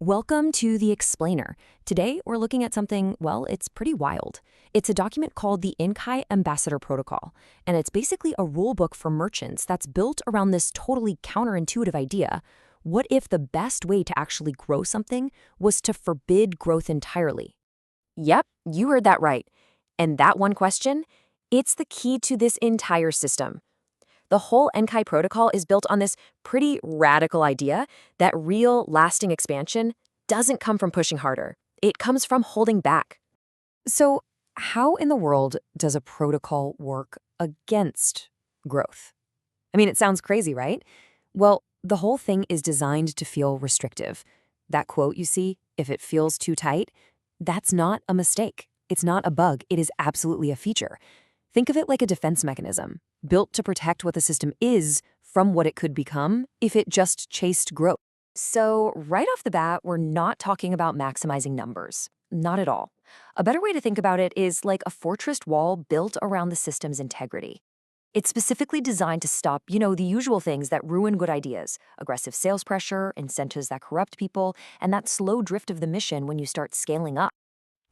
Welcome to The Explainer. Today, we're looking at something, well, it's pretty wild. It's a document called the Inkai Ambassador Protocol, and it's basically a rule book for merchants that's built around this totally counterintuitive idea. What if the best way to actually grow something was to forbid growth entirely? Yep, you heard that right. And that one question, it's the key to this entire system. The whole Enkai protocol is built on this pretty radical idea that real, lasting expansion doesn't come from pushing harder. It comes from holding back. So, how in the world does a protocol work against growth? I mean, it sounds crazy, right? Well, the whole thing is designed to feel restrictive. That quote you see, if it feels too tight, that's not a mistake. It's not a bug. It is absolutely a feature. Think of it like a defense mechanism, built to protect what the system is from what it could become if it just chased growth. So right off the bat, we're not talking about maximizing numbers. Not at all. A better way to think about it is like a fortress wall built around the system's integrity. It's specifically designed to stop, the usual things that ruin good ideas, aggressive sales pressure, incentives that corrupt people, and that slow drift of the mission when you start scaling up.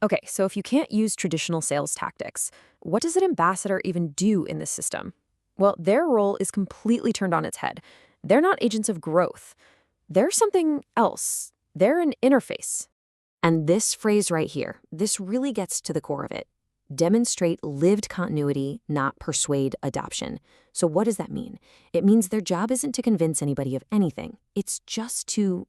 Okay, so if you can't use traditional sales tactics, what does an ambassador even do in this system? Well, their role is completely turned on its head. They're not agents of growth. They're something else. They're an interface. And this phrase right here, this really gets to the core of it. Demonstrate lived continuity, not persuade adoption. So what does that mean? It means their job isn't to convince anybody of anything. It's just to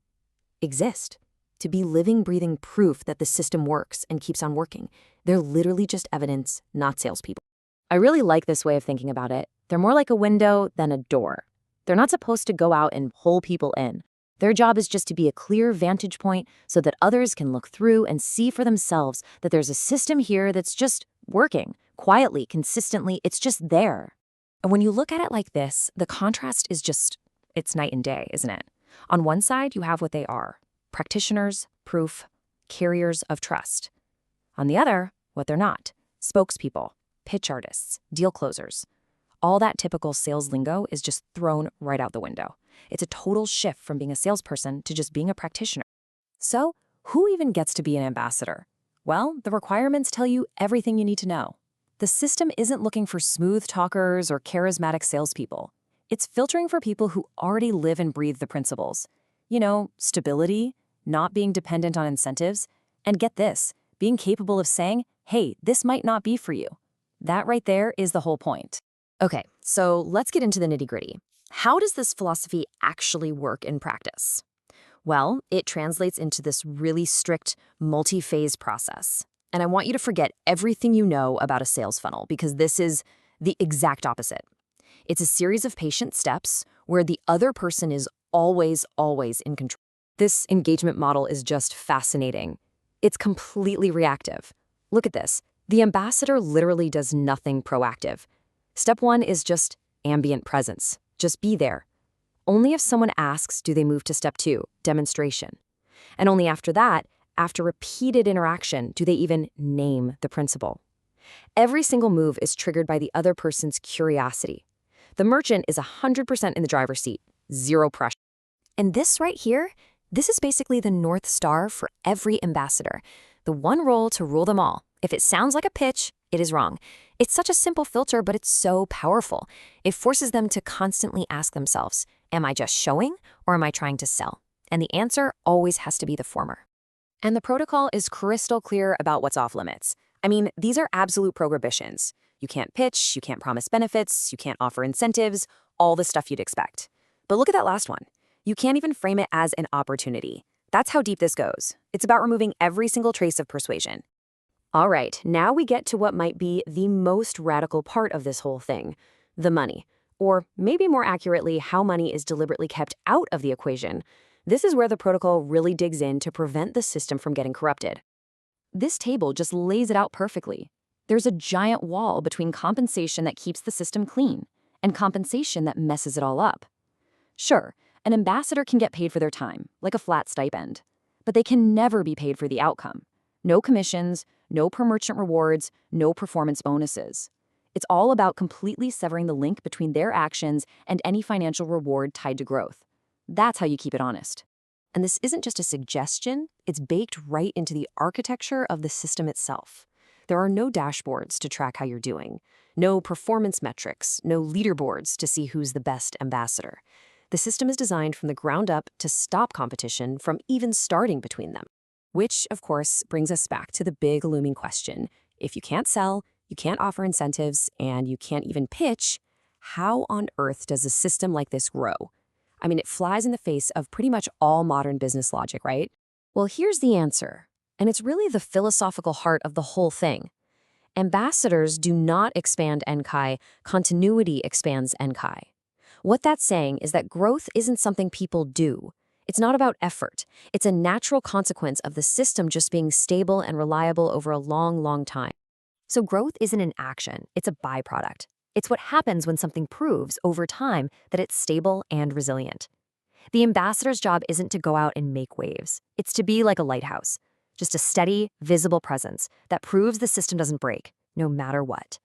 exist. To be living, breathing proof that the system works and keeps on working. They're literally just evidence, not salespeople. I really like this way of thinking about it. They're more like a window than a door. They're not supposed to go out and pull people in. Their job is just to be a clear vantage point so that others can look through and see for themselves that there's a system here that's just working, quietly, consistently, it's just there. And when you look at it like this, the contrast is it's night and day, isn't it? On one side, you have what they are. Practitioners, proof, carriers of trust. On the other, what they're not. Spokespeople, pitch artists, deal closers. All that typical sales lingo is just thrown right out the window. It's a total shift from being a salesperson to just being a practitioner. So, who even gets to be an ambassador? Well, the requirements tell you everything you need to know. The system isn't looking for smooth talkers or charismatic salespeople. It's filtering for people who already live and breathe the principles. Stability, not being dependent on incentives, and get this, being capable of saying, hey, this might not be for you. That right there is the whole point. Okay, so let's get into the nitty-gritty. How does this philosophy actually work in practice? Well, it translates into this really strict multi-phase process. And I want you to forget everything you know about a sales funnel because this is the exact opposite. It's a series of patient steps where the other person is always in control. This engagement model is just fascinating. It's completely reactive. Look at this. The ambassador literally does nothing proactive. Step one is just ambient presence. Just be there. Only if someone asks do they move to step two, demonstration. And only after that, after repeated interaction, do they even name the principle. Every single move is triggered by the other person's curiosity. The merchant is 100% in the driver's seat, zero pressure. And this right here, this is basically the North Star for every ambassador. The one role to rule them all. If it sounds like a pitch, it is wrong. It's such a simple filter, but it's so powerful. It forces them to constantly ask themselves, am I just showing or am I trying to sell? And the answer always has to be the former. And the protocol is crystal clear about what's off limits. I mean, these are absolute prohibitions. You can't pitch, you can't promise benefits, you can't offer incentives, all the stuff you'd expect. But look at that last one. You can't even frame it as an opportunity. That's how deep this goes. It's about removing every single trace of persuasion. All right, now we get to what might be the most radical part of this whole thing, the money. Or maybe more accurately, how money is deliberately kept out of the equation. This is where the protocol really digs in to prevent the system from getting corrupted. This table just lays it out perfectly. There's a giant wall between compensation that keeps the system clean and compensation that messes it all up. Sure, an ambassador can get paid for their time, like a flat stipend, but they can never be paid for the outcome. No commissions, no per-merchant rewards, no performance bonuses. It's all about completely severing the link between their actions and any financial reward tied to growth. That's how you keep it honest. And this isn't just a suggestion, it's baked right into the architecture of the system itself. There are no dashboards to track how you're doing, no performance metrics, no leaderboards to see who's the best ambassador. The system is designed from the ground up to stop competition from even starting between them. Which, of course, brings us back to the big looming question. If you can't sell, you can't offer incentives, and you can't even pitch, how on earth does a system like this grow? I mean, it flies in the face of pretty much all modern business logic, right? Well, here's the answer, and it's really the philosophical heart of the whole thing. Ambassadors do not expand Enkai, continuity expands Enkai. What that's saying is that growth isn't something people do. It's not about effort. It's a natural consequence of the system just being stable and reliable over a long, long time. So growth isn't an action, it's a byproduct. It's what happens when something proves over time that it's stable and resilient. The ambassador's job isn't to go out and make waves. It's to be like a lighthouse, just a steady, visible presence that proves the system doesn't break, no matter what.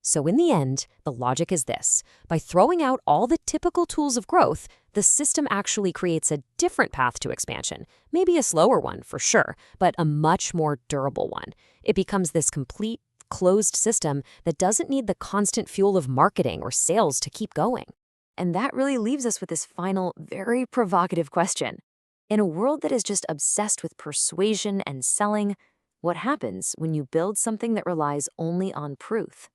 So in the end, the logic is this. By throwing out all the typical tools of growth, the system actually creates a different path to expansion. Maybe a slower one, for sure, but a much more durable one. It becomes this complete, closed system that doesn't need the constant fuel of marketing or sales to keep going. And that really leaves us with this final, very provocative question. In a world that is just obsessed with persuasion and selling, what happens when you build something that relies only on proof?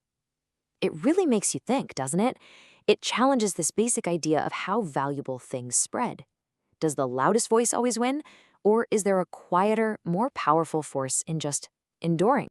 It really makes you think, doesn't it? It challenges this basic idea of how valuable things spread. Does the loudest voice always win? Or is there a quieter, more powerful force in just enduring?